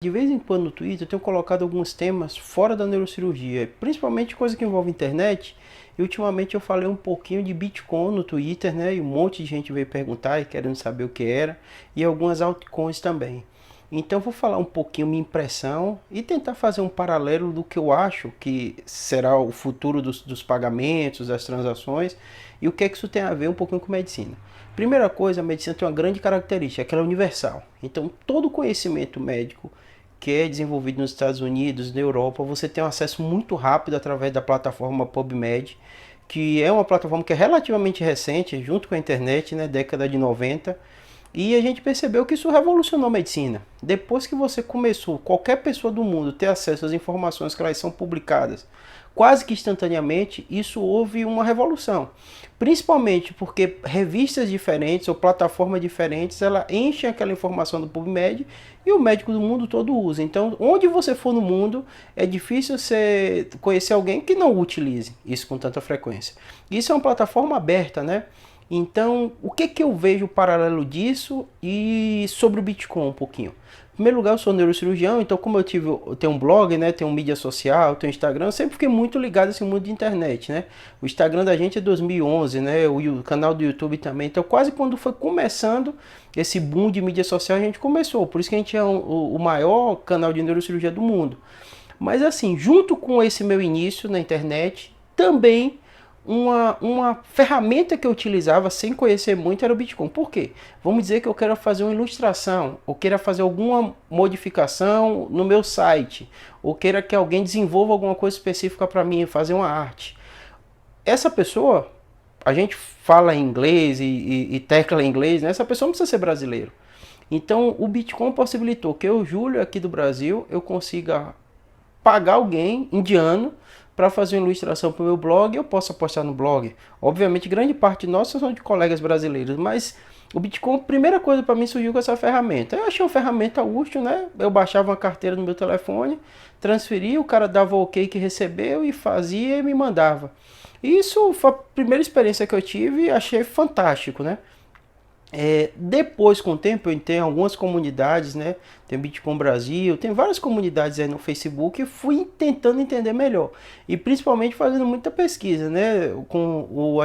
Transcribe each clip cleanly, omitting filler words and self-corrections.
De vez em quando no Twitter eu tenho colocado alguns temas fora da neurocirurgia, principalmente coisa que envolve internet. E ultimamente eu falei um pouquinho de Bitcoin no Twitter, né? E um monte de gente veio perguntar e querendo saber o que era, e algumas altcoins também. Então eu vou falar um pouquinho minha impressão e tentar fazer um paralelo do que eu acho que será o futuro dos pagamentos, das transações, e o que é que isso tem a ver um pouquinho com medicina. Primeira coisa, a medicina tem uma grande característica, que ela é universal. Então todo conhecimento médico que é desenvolvido nos Estados Unidos, na Europa, você tem um acesso muito rápido através da plataforma PubMed, que é uma plataforma que é relativamente recente, junto com a internet, né, década de 90, e a gente percebeu que isso revolucionou a medicina. Depois que você começou, qualquer pessoa do mundo ter acesso às informações que elas são publicadas quase que instantaneamente, isso houve uma revolução. Principalmente porque revistas diferentes ou plataformas diferentes, ela enchem aquela informação do PubMed e o médico do mundo todo usa. Então, onde você for no mundo, é difícil você conhecer alguém que não utilize isso com tanta frequência. Isso é uma plataforma aberta, né? Então, o que que eu vejo paralelo disso e sobre o Bitcoin um pouquinho? Em primeiro lugar, eu sou neurocirurgião, então como eu tenho um blog, né, tenho um mídia social, tenho Instagram, eu sempre fiquei muito ligado a esse mundo de internet, né? O Instagram da gente é 2011, né? O canal do YouTube também. Então, quase quando foi começando esse boom de mídia social, a gente começou. Por isso que a gente é o maior canal de neurocirurgia do mundo. Mas assim, junto com esse meu início na internet, também uma ferramenta que eu utilizava sem conhecer muito era o Bitcoin. Por quê? Vamos dizer que eu quero fazer uma ilustração, ou queira fazer alguma modificação no meu site, ou queira que alguém desenvolva alguma coisa específica para mim, fazer uma arte. Essa pessoa, a gente fala em inglês e tecla em inglês, né? Essa pessoa não precisa ser brasileiro. Então o Bitcoin possibilitou que eu, Júlio, aqui do Brasil, eu consiga pagar alguém indiano para fazer uma ilustração para o meu blog, eu posso postar no blog. Obviamente, grande parte de nós são de colegas brasileiros, mas o Bitcoin, a primeira coisa para mim surgiu com essa ferramenta. Eu achei uma ferramenta útil, né? Eu baixava uma carteira no meu telefone, transferia, o cara dava o ok que recebeu e fazia e me mandava. Isso foi a primeira experiência que eu tive e achei fantástico, né? Depois, com o tempo, eu entrei em algumas comunidades, né? Tem Bitcoin Brasil, tem várias comunidades aí no Facebook e fui tentando entender melhor. E principalmente fazendo muita pesquisa, né?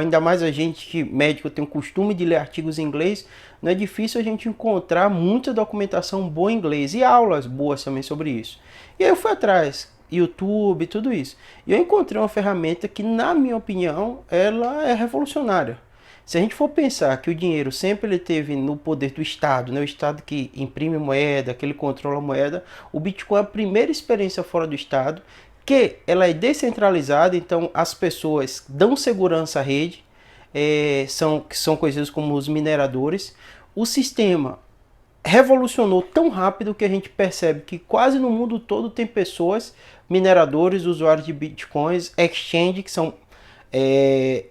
Ainda mais a gente que médico tem o costume de ler artigos em inglês, não é difícil a gente encontrar muita documentação boa em inglês e aulas boas também sobre isso. E aí eu fui atrás, YouTube, tudo isso. E eu encontrei uma ferramenta que, na minha opinião, ela é revolucionária. Se a gente for pensar que o dinheiro sempre ele teve no poder do Estado, né? O Estado que imprime moeda, que ele controla a moeda, o Bitcoin é a primeira experiência fora do Estado, que ela é descentralizada, então as pessoas dão segurança à rede, que são conhecidos como os mineradores. O sistema revolucionou tão rápido que a gente percebe que quase no mundo todo tem pessoas, mineradores, usuários de bitcoins, exchange, que são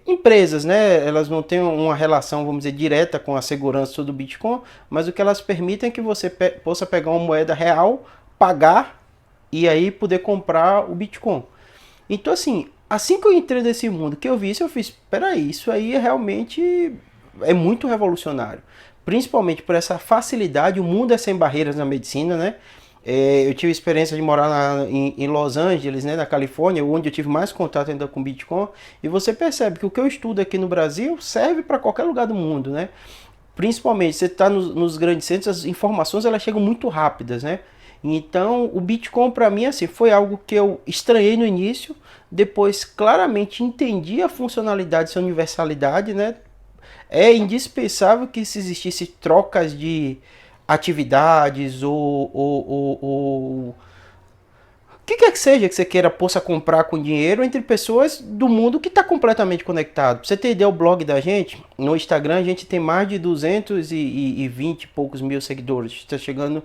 empresas, né? Elas não têm uma relação, vamos dizer, direta com a segurança do Bitcoin, mas o que elas permitem é que você possa pegar uma moeda real, pagar e aí poder comprar o Bitcoin. Então, assim que eu entrei nesse mundo, que eu vi isso, eu fiz, peraí, isso aí realmente é muito revolucionário. Principalmente por essa facilidade, o mundo é sem barreiras na medicina, né? Eu tive a experiência de morar em Los Angeles, né, na Califórnia, onde eu tive mais contato ainda com Bitcoin, e você percebe que o que eu estudo aqui no Brasil serve para qualquer lugar do mundo, né? Principalmente, você está nos grandes centros, as informações elas chegam muito rápidas, né? Então, o Bitcoin para mim assim, foi algo que eu estranhei no início, depois claramente entendi a funcionalidade, essa universalidade, né? É indispensável que se existisse trocas de atividades ou o que quer que seja que você queira possa comprar com dinheiro entre pessoas do mundo que está completamente conectado. Pra você ter ideia, o blog da gente, no Instagram, a gente tem mais de 220 e poucos mil seguidores. Está chegando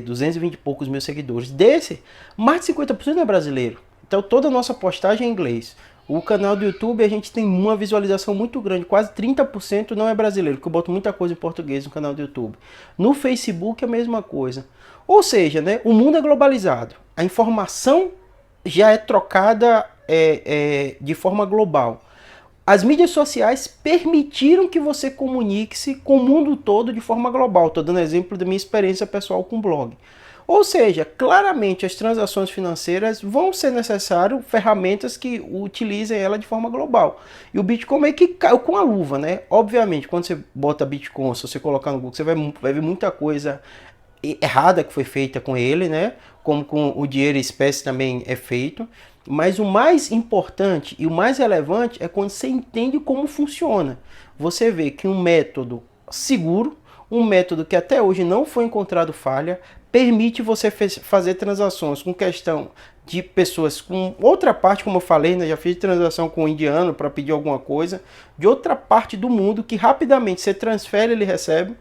220 e poucos mil seguidores. Desse, mais de 50% é brasileiro. Então toda a nossa postagem é em inglês. O canal do YouTube a gente tem uma visualização muito grande, quase 30% não é brasileiro, porque eu boto muita coisa em português no canal do YouTube. No Facebook é a mesma coisa. Ou seja, né, o mundo é globalizado. A informação já é trocada de forma global. as mídias sociais permitiram que você comunique-se com o mundo todo de forma global. Estou dando exemplo da minha experiência pessoal com o blog. Ou seja, claramente as transações financeiras vão ser necessárias ferramentas que utilizem ela de forma global. E o Bitcoin meio que caiu com a luva, né? Obviamente, quando você bota Bitcoin, se você colocar no Google, você vai ver muita coisa errada que foi feita com ele, né? Como com o dinheiro em espécie também é feito. Mas o mais importante e o mais relevante é quando você entende como funciona. Você vê que um método seguro, um método que até hoje não foi encontrado falha, permite você fazer transações com questão de pessoas com outra parte, como eu falei, né? Já fiz transação com um indiano para pedir alguma coisa, de outra parte do mundo que rapidamente você transfere, ele recebe.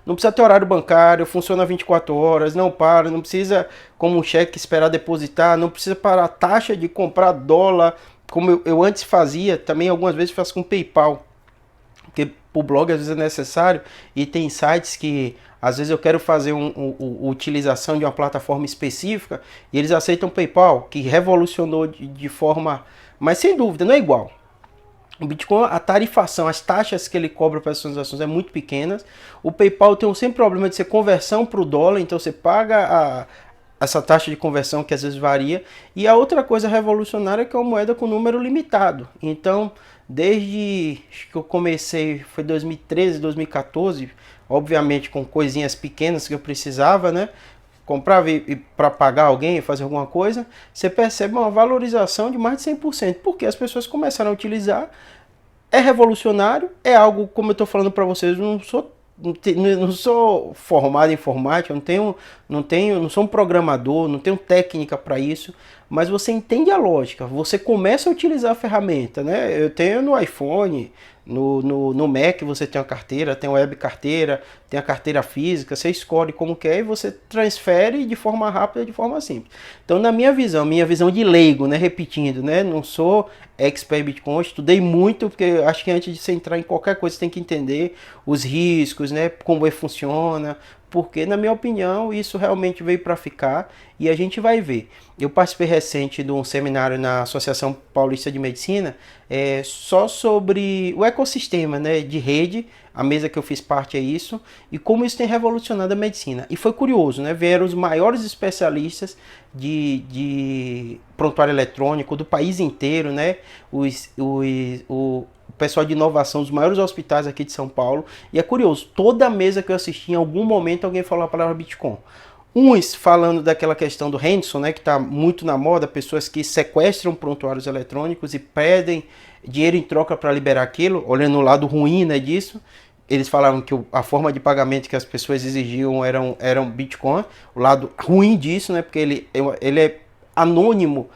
Não precisa ter horário bancário, funciona 24 horas, não para, não precisa, como um cheque, esperar depositar, não precisa parar a taxa de comprar dólar, como eu antes fazia, também algumas vezes faço com PayPal, porque o blog às vezes é necessário e tem sites que às vezes eu quero fazer utilização de uma plataforma específica e eles aceitam PayPal, que revolucionou de forma, mas sem dúvida, não é igual. O Bitcoin, a tarifação, as taxas que ele cobra para as transações é muito pequenas. O PayPal tem sempre problema de ser conversão para o dólar, então você paga essa taxa de conversão que às vezes varia. E a outra coisa revolucionária é que é uma moeda com número limitado. Então, desde que eu comecei, foi 2013, 2014, obviamente com coisinhas pequenas que eu precisava, né? Comprava para pagar alguém, fazer alguma coisa, você percebe uma valorização de mais de 100%, porque as pessoas começaram a utilizar, é revolucionário, é algo, como eu estou falando para vocês, não sou formado em informática, não sou um programador, não tenho técnica para isso, mas você entende a lógica, você começa a utilizar a ferramenta, né? Eu tenho no iPhone, no Mac você tem uma carteira, tem a web carteira, tem a carteira física, você escolhe como quer e você transfere de forma rápida, de forma simples. Então, na minha visão de leigo, né? Repetindo, né? Não sou expert Bitcoin, estudei muito, porque acho que antes de você entrar em qualquer coisa, você tem que entender os riscos, né? Como ele funciona, porque, na minha opinião, isso realmente veio para ficar e a gente vai ver. Eu participei recente de um seminário na Associação Paulista de Medicina só sobre o ecossistema, né, de rede, a mesa que eu fiz parte é isso, e como isso tem revolucionado a medicina. E foi curioso, né? Vieram os maiores especialistas de prontuário eletrônico do país inteiro, né? O pessoal de inovação dos maiores hospitais aqui de São Paulo. E é curioso, toda mesa que eu assisti, em algum momento alguém falou a palavra Bitcoin. Uns falando daquela questão do ransom, né, que está muito na moda, pessoas que sequestram prontuários eletrônicos e pedem dinheiro em troca para liberar aquilo, olhando o lado ruim, né, disso. Eles falaram que a forma de pagamento que as pessoas exigiam eram Bitcoin. O lado ruim disso, né, porque ele é anônimo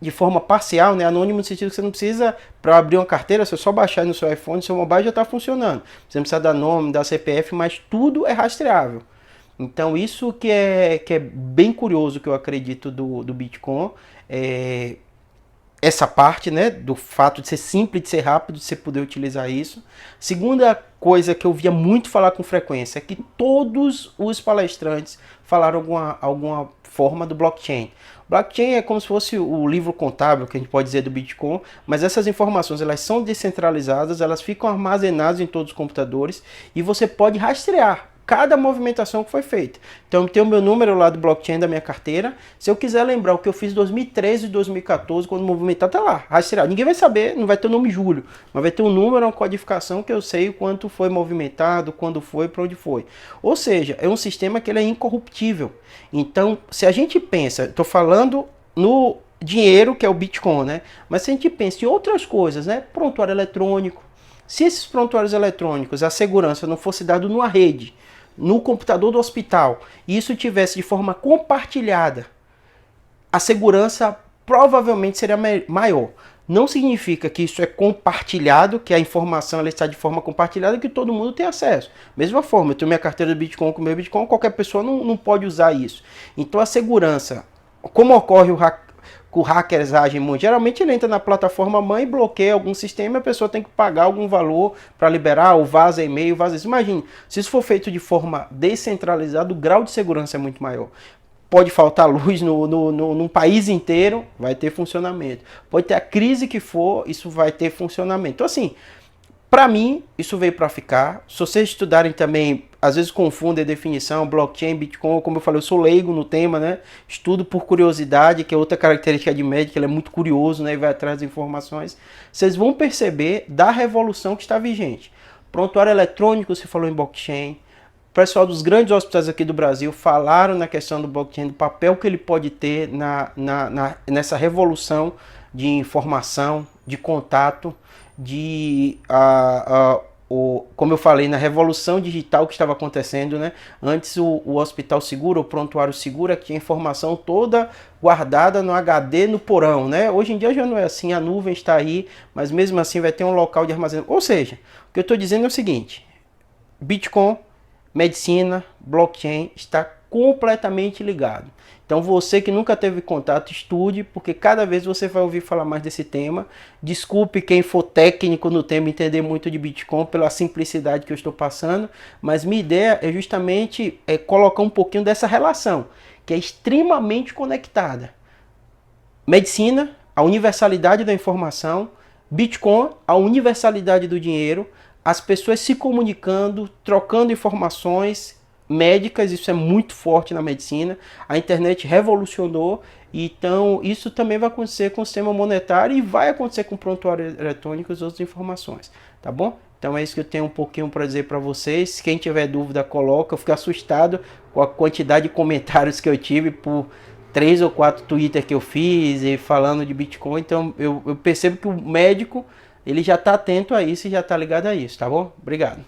de forma parcial, né? Anônimo no sentido que você não precisa, para abrir uma carteira, você só baixar no seu iPhone, seu mobile já está funcionando. Você não precisa dar nome, dar CPF, mas tudo é rastreável. Então isso que é bem curioso, que eu acredito do Bitcoin, essa parte, né, do fato de ser simples, de ser rápido, de você poder utilizar isso. Segunda coisa que eu via muito falar com frequência é que todos os palestrantes falaram alguma forma do blockchain. Blockchain é como se fosse o livro contábil, que a gente pode dizer, do Bitcoin, mas essas informações elas são descentralizadas, elas ficam armazenadas em todos os computadores e você pode rastrear cada movimentação que foi feita. Então tem o meu número lá do blockchain da minha carteira. Se eu quiser lembrar o que eu fiz em 2013 e 2014, quando movimentar, tá lá, rastreado. Ninguém vai saber, não vai ter o nome Júlio, mas vai ter um número, uma codificação que eu sei o quanto foi movimentado, quando foi, para onde foi. Ou seja, é um sistema que ele é incorruptível. Então, se a gente pensa, estou falando no dinheiro, que é o Bitcoin, né? Mas se a gente pensa em outras coisas, né? Prontuário eletrônico. Se esses prontuários eletrônicos, a segurança não fosse dado numa rede, no computador do hospital, e isso tivesse de forma compartilhada, a segurança provavelmente seria maior. Não significa que isso é compartilhado, que a informação ela está de forma compartilhada e que todo mundo tem acesso. Mesma forma, eu tenho minha carteira de Bitcoin com meu Bitcoin, qualquer pessoa não pode usar isso. Então a segurança, como ocorre o hackersagem muito, geralmente ele entra na plataforma mãe, bloqueia algum sistema e a pessoa tem que pagar algum valor para liberar, ou vaza e-mail, vaza isso. Imagine, se isso for feito de forma descentralizada, o grau de segurança é muito maior. pode faltar luz num país inteiro, vai ter funcionamento. Pode ter a crise que for, isso vai ter funcionamento. Então, assim, para mim, isso veio para ficar. Se vocês estudarem também, às vezes confundem a definição, blockchain, Bitcoin, como eu falei, eu sou leigo no tema, né? Estudo por curiosidade, que é outra característica de médico, ele é muito curioso, né? E vai atrás das informações. Vocês vão perceber da revolução que está vigente. Prontuário eletrônico, se falou em blockchain. O pessoal dos grandes hospitais aqui do Brasil falaram na questão do blockchain, do papel que ele pode ter nessa revolução de informação, de contato, como eu falei, na revolução digital que estava acontecendo, né? Antes o hospital seguro, o prontuário seguro, tinha informação toda guardada no HD, no porão, né? Hoje em dia já não é assim, a nuvem está aí, mas mesmo assim vai ter um local de armazenamento. Ou seja, o que eu estou dizendo é o seguinte: Bitcoin, medicina, blockchain está completamente ligado. Então você que nunca teve contato, estude, porque cada vez você vai ouvir falar mais desse tema. Desculpe quem for técnico no tema entender muito de Bitcoin pela simplicidade que eu estou passando, mas minha ideia é justamente colocar um pouquinho dessa relação, que é extremamente conectada. Medicina, a universalidade da informação, Bitcoin, a universalidade do dinheiro, as pessoas se comunicando, trocando informações médicas, isso é muito forte na medicina. A internet revolucionou, então isso também vai acontecer com o sistema monetário e vai acontecer com o prontuário eletrônico e as outras informações, tá bom? Então é isso que eu tenho um pouquinho para dizer para vocês. Quem tiver dúvida, coloca. Eu fico assustado com a quantidade de comentários que eu tive por 3 ou 4 Twitter que eu fiz e falando de Bitcoin. Então eu percebo que o médico ele já está atento a isso e já está ligado a isso, tá bom? Obrigado.